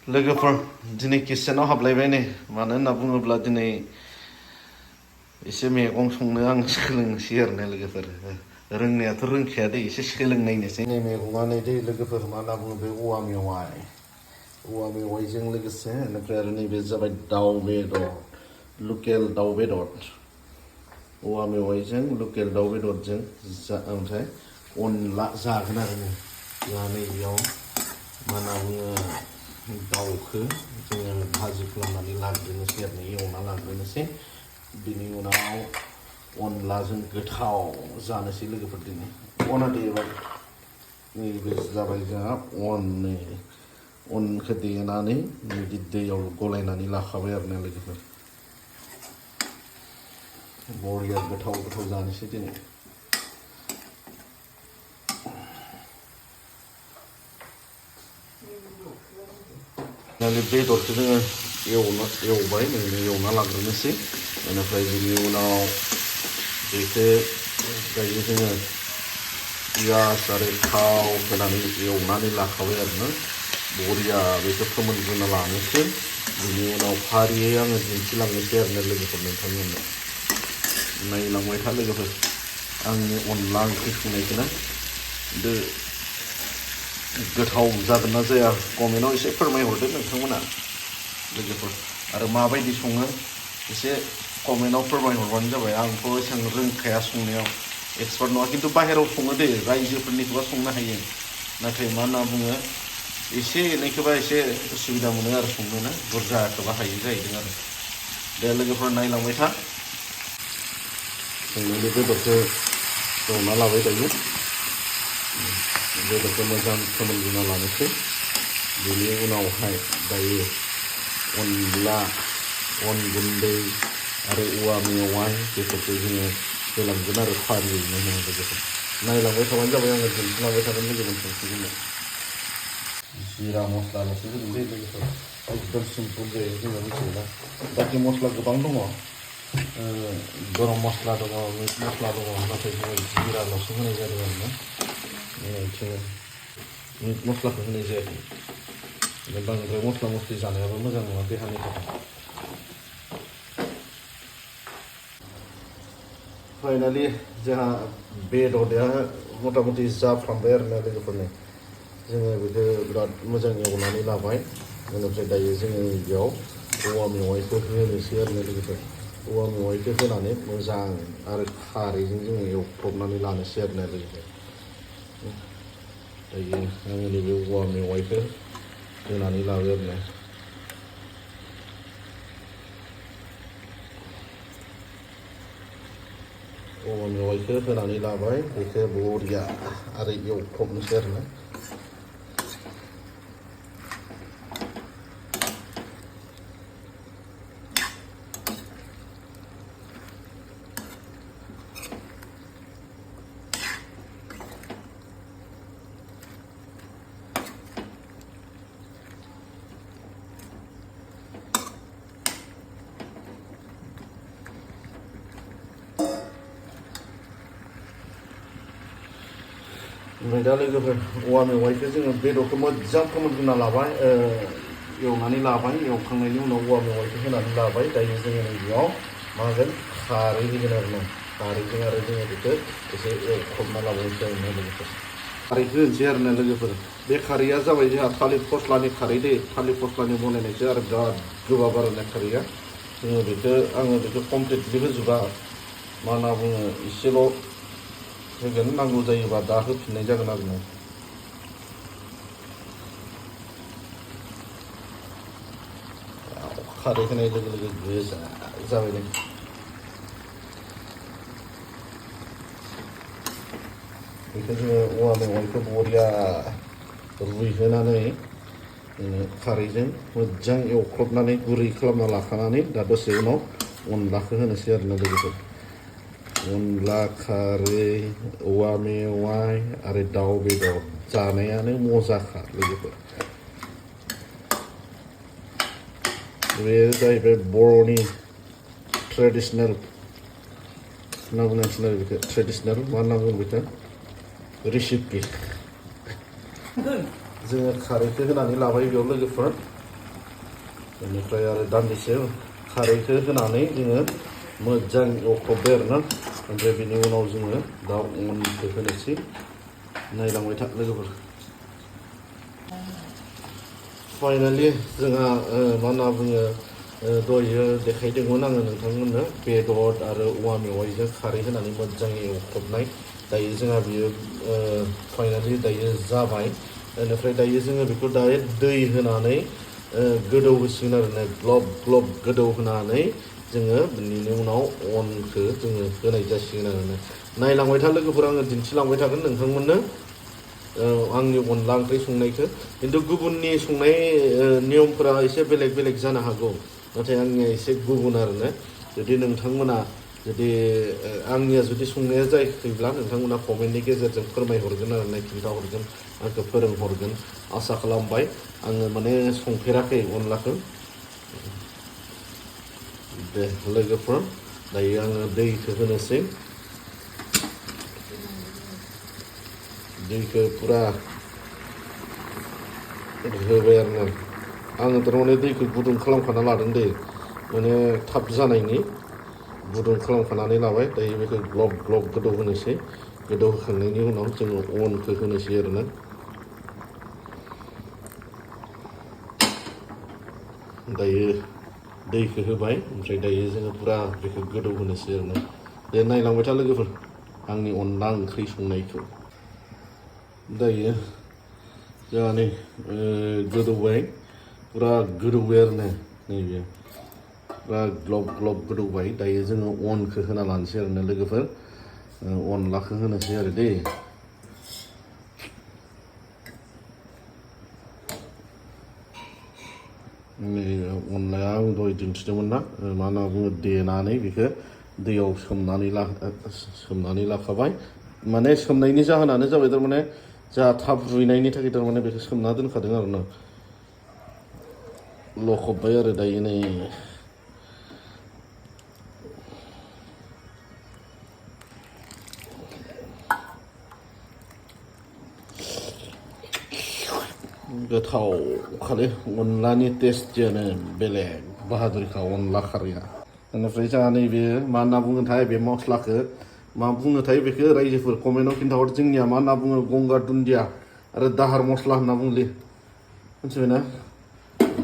लोगोफोर दिनै किचेनाव हाबलायबाय नै मानो होनना बुङोब्ला दिनै एसे मैगं संनो आं सोलोंसै आरोना लोगोफोर रोंनायाथ' रोंखाया दै एसे सोलोंनायनोसै नै मैगङा नै दै लोगोफोर मा होनना बुङो बे औवा मेवाइजों लोगोसे बेनिफ्राय आरो नैबे जाबाय दाउ बेदर लकेल दाउ बेदर औवा मेवाइजों लकेल दाउ बेदरजों ओमफ्राय अनला जागोन आरो नै जोंहा नैबेयाव मा होनना बुङो दाउखौ जोङो भाजि खालामनानै लाग्रोनोसै आरो एवना लाग्रोनोसै बिनि उनाव अनलाजों गोथाव जानोसै लोगोफोर दिनै अना देबाय नैबे जाबाय जोंहा अनखौ देनानै बिदि दैयाव गलायनानै लाखाबाय आरो ना लोगोफोर बरिया गोथाव जानोसै दिनै बेदरखौ जोङो एवबाय एवना लाग्रोनोसै बेनिफ्राय बिनि उनाव बेखौ दायो जोङो पियास आरो थाव होनानै एवनानै लाखाबाय आरोना बरिया बेखौ फोमोनग्रोना लानोसै बिनि उनाव फारियै आङो दिन्थिलांनोसै आरोना लोगोफोर नोंथांमोननो नायलांबाय था लोगोफोर आंनि अनला ओंख्रि संनायखौनो गोथाव जागोन ना जाया कमेन्टआव एसे फोरमायहरदो नोंथांमोना लोगोफोर आरो माबायदि सङो एसे कमेन्टआव फोरमायहरबानो जाबाय आंथ' एसेबां रोंखाया संनायाव एक्सपार्ट नङा खिन्थु बाहेरायाव सङो दे रायजोफोरनिखौबा संनो हायो नाथाय मा होनना बुङो एसे एनैखौबा एसे उसुबिदा मोनो आरो संनोना बुरजाखौबा हायो जाहैदों आरो दे लोगोफोर नायलांबाय था जों बे बेदरखौ एवना लाबाय दायो बेदरखौ मोजां फोमोनग्रोना लानोसै बेनि उनावहाय दायो अनला अन गुन्दै आरो औवा मेवाइ बेफोरखौ जोङो होलांगोन आरो फारियैनो लोगोफोर नायलांबाय थाबानो जाबाय आङो दिन्थिलांबाय थागोन लोगोफोर संसिगोन जिरा मस्लाल'सो होगोन दे लोगोफोर एकदम सिम्पोल जायो जोङो मिथियोना बाखि मस्ला गोबां दङ गरम मस्ला दङ मिट मस्ला दङ नाथाय जोङो जिराल'सो होनाय जादों आरोना जोङो मिट मस्लाखौ होनाय जायाखै बांद्राय मस्ला मस्लि जानायाबो मोजां नङा देहानि थाखाय फाइनालि जोंहा बेदरया मथा मथि जाफ्रामबाय आरोना लोगोफोरनि जोङो बेखौ बिराद मोजां एवनानै लाबाय बेनिफ्राय दायो जोङो बेयाव औवा मेवाइखौ होनोसै आरोना लोगोफोर औवा मेवाइखौ होनानै मोजां आरो खारैजों जोङो एवख्रबनानै लानोसै आरोना लोगोफोर दायो आङो नैबे औवा मेवाइखौ होनानै लाबाय आरोना औवा मेवाइखौ होनानै लाबाय बेखौ बरिया आरो एवख्रबनोसै आरोना ओमफ्राय दा लोगोफोर औवा मेवाइखौ जोङो बेदरखौ मोजां फोमोनग्रोना लाबाय एवनानै लाबाय एवखांनायनि उनाव औवा मेवाइखौ होनानै लाबाय दायो जोङो नैबेयाव मा होगोन खारै होगोन आरो ना खारैजों आरो जोङो बेखौ एसे एवख्रबना लाबायसै आरोना लोगोफोर खारैखौ होनोसै आरोना लोगोफोर बे खारैया जाबाय जोंहा थालिर फस्लानि खारै दै थालिर फस्लानि बनायनायसो आरो बिराद गोबाब आरोना खारैया जोङो आङो बेखौ कमप्लिटलि होजोबा मा होनना बुङो एसेल' होगोन नांगौ जायोबा दा होफिननाय जागोन आरो ना खारै होनाय लोगो लोगो गोजा जाबाय नै बेखौ जोङो औवा मेवाइखौ बरिया रुइहोनानै खारैजों मोजां एवख्रबनानै गुरै खालामना लाखानानै दा दसे उनाव अनलाखौ होनोसै आरोना लोगोफोर अनला खारै औवा मेवाइ आरो दाउ बेदर जानायानो मजाखा लोगोफोर बे जाहैबाय बर'नि ट्रेडिसनेल होनना बुंनांसिगोन आरो बेखौ ट्रेडिसनेल मा होनना बुङो बेखौ रेसिपि जोङो खारैखौ होनानै लाबाय बेयाव लोगोफोर बेनिफ्राय आरो दान्दिसे खारैखौ होनानै जोङो मोजां एवख्रबबाय आरोना ओमफ्राय बेनि उनाव जोङो दाउ अनखौ होनोसै नायलांबाय था लोगोफोर फाइनालि जोंहा मा होनना बुङो दहायो देखायदोंमोन आङो नोंथांमोननो बेदर आरो औवा मेवाइजों खारै होनानै मोजाङै एवख्रबनाय दायो जोंहा बियो फाइनालि दायो जाबाय बेनिफ्राय दायो जोङो बेखौ डाइरेक्ट दै होनानै गोदौ होसिगोन आरोना ग्लब ग्लब गोदौ होनानै जोङो बिनि उनाव अनखौ जोङो होनाय जासिगोन आरोना नायलांबाय था लोगोफोर आङो दिन्थिलांबाय थागोन नोंथांमोननो आंनि अनला ओंख्रि संनायखौ खिन्थु गुबुननि संनाय नियमफोरा एसे बेलेग बेलेग जानो हागौ नाथाय आंनिया एसे गुबुन आरोना जुदि नोंथांमोना जुदि आंनिया जुदि संनाया जायाखैब्ला नोंथांमोना कमेन्टनि गेजेरजों फोरमायहरगोन आरोना खिन्थाहरगोन आंखौ फोरोंहरगोन आसा खालामबाय आङो माने संफेराखै अनलाखौ दे लोगोफोर दायो आङो दैखौ होनोसै दैखौ पुरा होबाय आरोना आङो थारमाने दैखौ गुदुं खालामखाना लादों दै माने थाब जानायनि गुदुं खालामखानानै लाबाय दायो बेखौ ग्लब ग्लब गोदौ होनोसै गोदौ होखांनायनि उनाव जोङो अनखौ होनोसै आरोना दायो दैखौ होबाय ओमफ्राय दायो जोङो पुरा बेखौ गोदौ होनोसै आरोना दे नायलांबाय था लोगोफोर आंनि अनला ओंख्रि संनायखौ दायो जोंहा नै गोदौबाय पुरा गोदौबाय आरोना नैबे पुरा ग्लब ग्लब गोदौबाय दायो जोङो अनखौ होना लानोसै आरोना लोगोफोर अनलाखौ होनोसै आरो दै अनलाया आं दहाय दिन्थिदोंमोन ना मा होनना बुङो देनानै बेखौ दैयाव सोमनानै लाखाबाय माने सोमनायनि जाहोनानो जाबाय थारमाने जोंहा थाब रुइनायनि थाखाय थारमाने बेखौ सोमना दोनखादों आरोना लखबबाय आरो दायो नै गोथाव खालै अनलानि टेस्टियानो बेलेग बाहादुरिखा अनला खारैया बेनिफ्राय जोंहा नैबे मा होनना बुङोथाय बे मस्लाखौ मा बुङोथाय बेखौ रायजोफोर कमेन्टआव खिन्थाहर जोंनिया मा होनना बुङो गंगार दुन्दिया आरो दाहार मस्ला होनना बुंलै मिथिबायना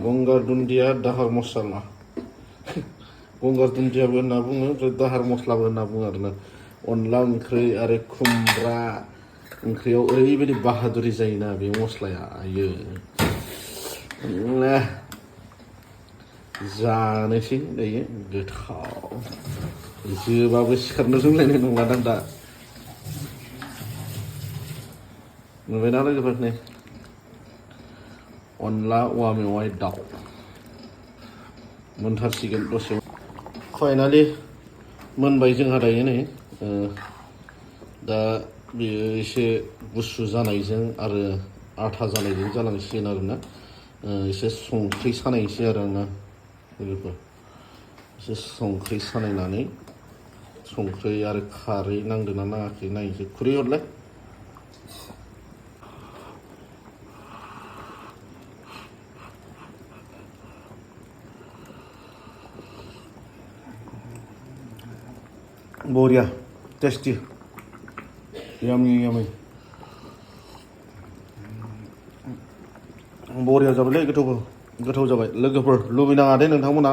गंगार दुन्दिया दाहार मस्ला गंगार दुन्दियाबो होनना बुङो ओमफ्राय दाहार मस्लाबो होनना बुङो आरोना अनला ओंख्रि आरो खुमब्रा ओंख्रियाव ओरैबायदि बाहादुरि जायोना बे मस्लाया आयो जानोसै दायो गोथाव जोबाबो सिखारनो रोंलायनाय नंलादां दा नुबायना लोगोफोर नै अनला औवा मेवाइ दाउ मोनथारसिगोन दसे फाइनालि मोनबाय जोंहा दायो नै दा बेयो एसे गुसु जानायजों आरो आथा जानायजों जालांसिगोन आरोना एसे संख्रि सानायसै आरो आंना लोगोफोर एसे संख्रि सानायनानै संख्रि आरो खारै नांदोंना नाङाखै नायनोसै खुरै हरलाय बरिया टेस्टि यामि यामि बरिया जाबायलै गोथाव जाबाय लोगोफोर लुबैनाङा दे नोंथांमोना